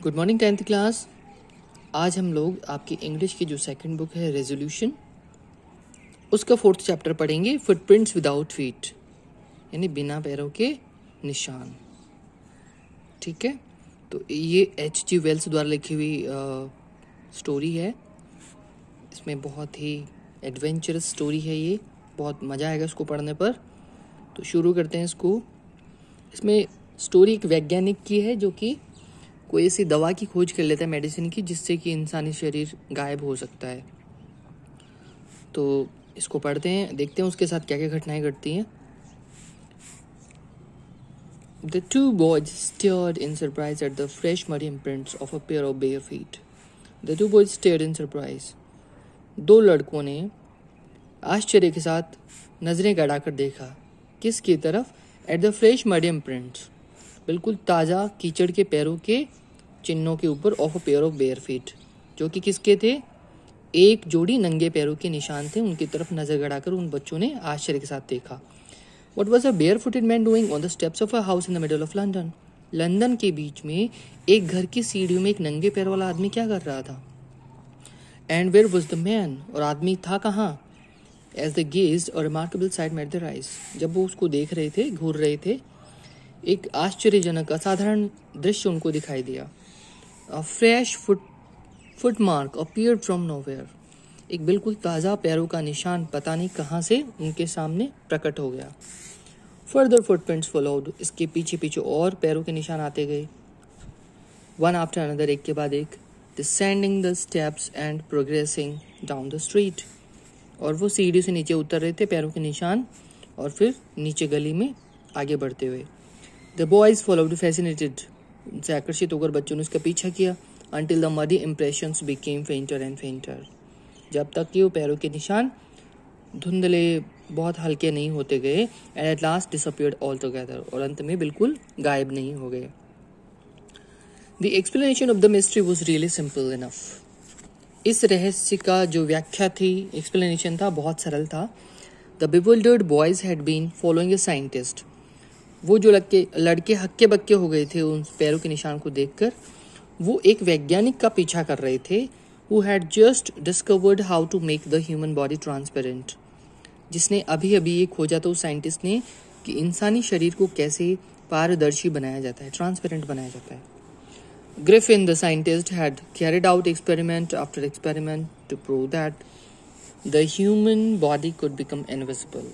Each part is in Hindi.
Good morning 10th class. आज हम लोग आपकी इंग्लिश की जो सेकंड बुक है रेजोल्यूशन, उसका 4th चैप्टर पढ़ेंगे, फुटप्रिंट्स विदाउट फीट, यानी बिना पैरों के निशान। ठीक है, तो ये H.G. वेल्स द्वारा लिखी हुई स्टोरी है। इसमें बहुत ही एडवेंचरस स्टोरी है, ये बहुत मज़ा आएगा इसको पढ़ने पर। तो शुरू करते हैं इसको। इसमें स्टोरी एक वैज्ञानिक की है जो कि कोई ऐसी दवा की खोज कर लेता है, मेडिसिन की, जिससे कि इंसानी शरीर गायब हो सकता है। तो इसको पढ़ते हैं, देखते हैं उसके साथ क्या क्या घटनाएं घटती हैं। The two boys stared in surprise at the fresh muddy imprints of a pair of bare feet. The two boys stared in surprise. दो लड़कों ने आश्चर्य के साथ नजरें गड़ाकर देखा। किसकी तरफ? At the fresh muddy imprints, बिल्कुल ताज़ा कीचड़ के पैरों के चिन्हों के ऊपर of a pair of bare feet, जो कि किसके थे? एक जोड़ी नंगे पैरों के निशान थे। उनकी तरफ नजर गड़ाकर उन बच्चों ने आश्चर्य के साथ देखा। What was a barefooted man doing on the steps of a house in the middle of London? London के बीच में एक घर की सीढ़ियों में एक नंगे पैर वाला आदमी क्या कर रहा था? And where was the man? और आदमी था कहाँ? As they gazed, a remarkable sight met their eyes. जब वो उसको देख रहे थे, घूर रहे थे, एक आश्चर्यजनक असाधारण दृश्य उनको दिखाई दिया। A fresh footmark appeared from nowhere. एक बिल्कुल ताज़ा पैरों का निशान पता नहीं कहाँ से उनके सामने प्रकट हो गया। Further footprints followed. इसके पीछे पीछे और पैरों के निशान आते गए, one after another, एक के बाद एक, descending the steps and progressing down the street. और वो सीढ़ी से नीचे उतर रहे थे, पैरों के निशान, और फिर नीचे गली में आगे बढ़ते हुए। The boys followed fascinated. उनसे आकर्षित होकर बच्चों ने उसका पीछा किया। Until the muddy impressions became fainter and fainter. जब तक कि वो पैरों के निशान धुंधले, बहुत हल्के नहीं होते गए। And at last disappeared altogether. और अंत में बिल्कुल गायब नहीं हो गए। The explanation of the mystery was really simple enough. इस रहस्य का जो व्याख्या थी, explanation था, बहुत सरल था। The bewildered boys had been following a scientist. वो जो लड़के हक्के बक्के हो गए थे उन पैरों के निशान को देखकर, वो एक वैज्ञानिक का पीछा कर रहे थे, who had just discovered how to make the human body transparent. जिसने अभी अभी ये खोजा था उस साइंटिस्ट ने कि इंसानी शरीर को कैसे पारदर्शी बनाया जाता है, ट्रांसपेरेंट बनाया जाता है। Griffin, the scientist, had carried out experiment after experiment to prove that the human body could become invisible.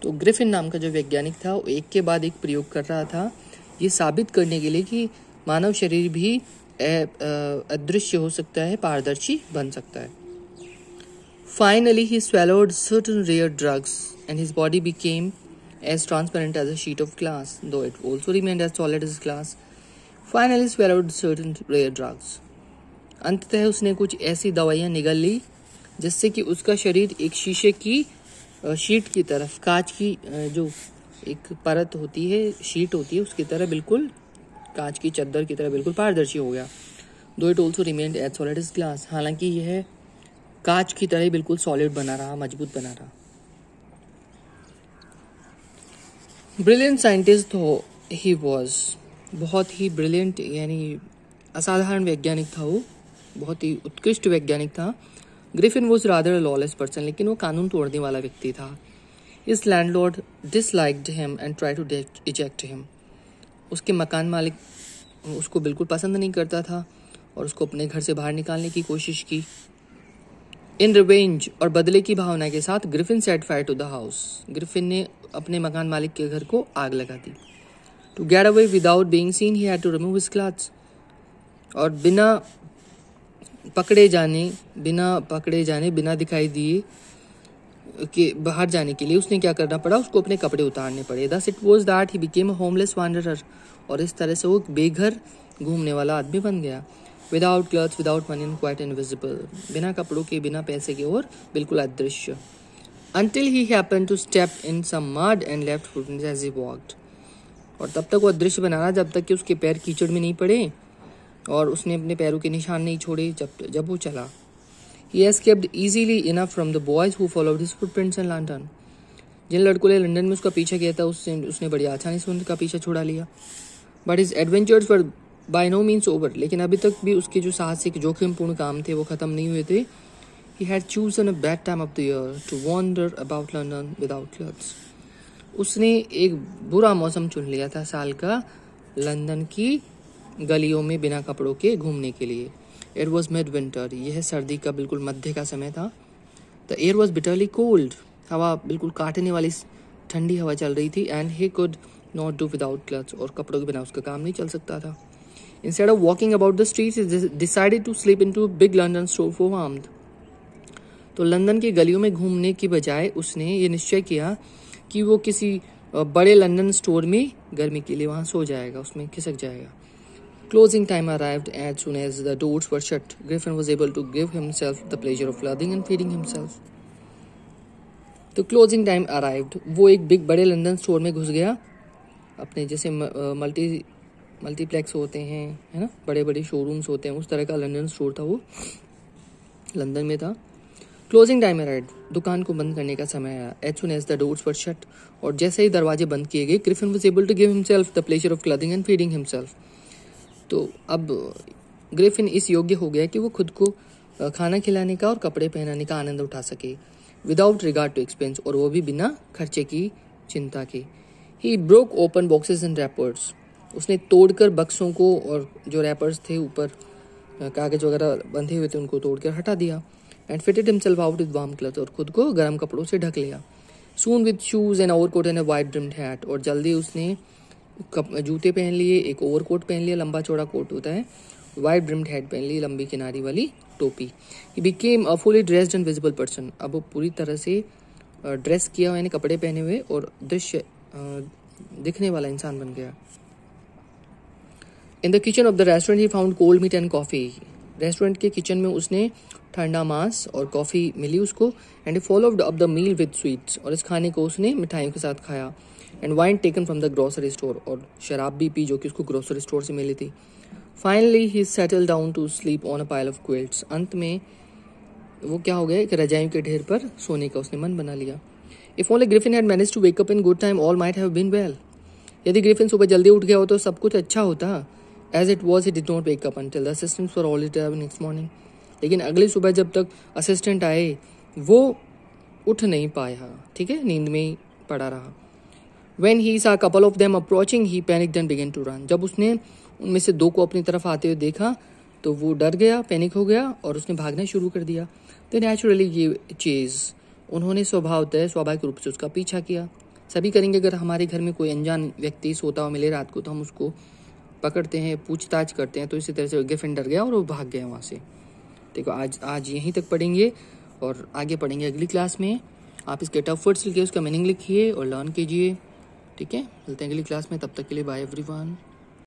तो ग्रिफिन नाम का जो वैज्ञानिक था, वो एक के बाद एक प्रयोग कर रहा था, ये साबित करने के लिए कि मानव शरीर भी अदृश्य हो सकता है, पारदर्शी बन सकता है। Finally, he swallowed certain rare drugs and his body became as transparent as a sheet of glass, though it also remained as solid as glass. Finally, swallowed certain rare drugs. अंततः उसने कुछ ऐसी दवाइयाँ निगल ली जिससे कि उसका शरीर एक शीशे की शीट की तरफ, कांच की जो एक परत होती है, शीट होती है, उसकी तरह, बिल्कुल कांच की चद्दर की तरह बिल्कुल पारदर्शी हो गया। Though it also remained as solid as glass, हालांकि यह कांच की तरह बिल्कुल सॉलिड बना रहा, मजबूत बना रहा। ब्रिलियंट साइंटिस्ट ही वॉज, बहुत ही ब्रिलियंट यानी असाधारण वैज्ञानिक था वो, बहुत ही उत्कृष्ट वैज्ञानिक था। Griffin was rather a lawless person, लेकिन वो कानून तोड़ने वाला व्यक्ति था। His landlord disliked him and try to eject him. उसके मकान मालिक उसको बिल्कुल पसंद नहीं करता था और उसको अपने घर से बाहर निकालने की कोशिश की. इन रिवेंज और बदले की भावना के साथ Griffin set fire to the house. Griffin ने अपने मकान मालिक के घर को आग लगा दी. To get away without being seen he had to remove his clothes. और बिना पकड़े जाने बिना दिखाई दिए कि बाहर जाने के लिए उसने क्या करना पड़ा, उसको अपने कपड़े उतारने पड़े. Thus it was that he became a homeless wanderer. और इस तरह से वो बेघर घूमने वाला आदमी बन गया. Without clothes, without money and quite invisible. बिना कपड़ों के, बिना पैसे के और बिल्कुल अदृश्य. Until he happened to step in some mud and left footprints as he walked. और तब तक वो अदृश्य बना रहा जब तक कि उसके पैर कीचड़ में नहीं पड़े और उसने अपने पैरों के निशान नहीं छोड़े जब वो चला. He escaped easily enough from the boys who followed his footprints in London. जिन लड़कों ने लंदन में उसका पीछा किया था उसने बड़ी आसानी से उनका पीछा छुड़ा लिया. But his adventures were by no means over, लेकिन अभी तक भी उसके जो साहसिक जोखिमपूर्ण काम थे वो खत्म नहीं हुए थे. He had chosen a bad time of the year to wander about London without clothes. उसने एक बुरा मौसम चुन लिया था साल का लंदन की गलियों में बिना कपड़ों के घूमने के लिए. It was midwinter. यह सर्दी का बिल्कुल मध्य का समय था. The air was bitterly cold. हवा बिल्कुल काटने वाली ठंडी हवा चल रही थी. And he could not do without clothes. और कपड़ों के बिना उसका काम नहीं चल सकता था. Instead of walking about the streets, he decided to slip into a big London store for warmth. तो लंदन की गलियों में घूमने की बजाय उसने ये निश्चय किया कि वो किसी बड़े लंदन स्टोर में गर्मी के लिए वहाँ सो जाएगा, उसमें खिसक जाएगा. Closing time arrived as soon as the doors were shut. Griffin was able to give himself the pleasure of clothing and feeding himself. तो closing time arrived. वो एक बिग बड़े लंदन स्टोर में घुस गया. अपने जैसे मल्टीप्लेक्स होते हैं, है ना, बड़े बड़े शोरूम्स होते हैं, उस तरह का लंदन स्टोर था वो, लंदन में था. Closing time arrived. दुकान को बंद करने का समय आया. As soon as the doors were shut. और जैसे ही दरवाजे बंद किए गए, Griffin was able to give himself the pleasure of clothing and feeding himself. तो अब ग्रिफिन इस योग्य हो गया कि वो खुद को खाना खिलाने का और कपड़े पहनाने का आनंद उठा सके, विदाउट रिगार्ड टू एक्सपेंस, और वो भी बिना खर्चे की चिंता के. He broke open boxes and rappers. उसने तोड़कर बक्सों को और जो रैपर्स थे ऊपर कागज वगैरह बंधे हुए थे उनको तोड़कर हटा दिया. And fitted himself out with warm cloth. और खुद को गर्म कपड़ों से ढक लिया. Soon with shoes and overcoat and a wide brimmed hat. और जल्दी उसने जूते पहन लिए, एक ओवरकोट पहन लिया, लंबा चौड़ा कोट होता है, वाइड ब्रिम्ड हैट पहन ली, लंबी किनारी वाली टोपी. He became a fully dressed and visible person. अब वो पूरी तरह से ड्रेस किया हुआ, यानी कपड़े पहने हुए और दृश्य दिखने वाला इंसान बन गया. In the kitchen of the restaurant he found cold meat and coffee. Restaurant के किचन में उसने ठंडा मांस और कॉफी मिली उसको. And followed up the meal with sweets. और इस खाने को उसने मिठाइयों के साथ खाया. And wine taken from the grocery store. और शराब भी पी जो कि उसको ग्रोसरी स्टोर से मिली थी. Finally he settle down to sleep on a pile of quilts. अंत में वो क्या हो गया, एक रजाइयों के ढेर पर सोने का उसने मन बना लिया. If only Griffin had managed to wake up in good time, all might have been well. यदि ग्रिफिन सुबह जल्दी उठ गया हो तो सब कुछ अच्छा होता. As it was, he did not wake up until the assistants were already there next morning. लेकिन अगली सुबह जब तक असिस्टेंट आए वो उठ नहीं पाया, ठीक है, नींद में ही पड़ा रहा. When he saw a couple of them approaching, he panicked and began to run. जब उसने उनमें से दो को अपनी तरफ आते हुए देखा तो वो डर गया, पैनिक हो गया और उसने भागना शुरू कर दिया. तो नेचुरली ये चीज़ उन्होंने स्वाभाविक रूप से उसका पीछा किया. सभी करेंगे. अगर हमारे घर में कोई अनजान व्यक्ति सोता हुआ मिले रात को तो हम उसको पकड़ते हैं, पूछताछ करते हैं. तो इसी तरह से ग्रिफिन डर गया और वो भाग गया वहाँ से. देखो आज यहीं तक पढ़ेंगे और आगे पढ़ेंगे अगली क्लास में. आप इसके टफ वर्ड्स लिखिए, उसका मीनिंग लिखिए और लर्न कीजिए. ठीक है, मिलते हैं अगली क्लास में. तब तक के लिए बाय एवरीवन.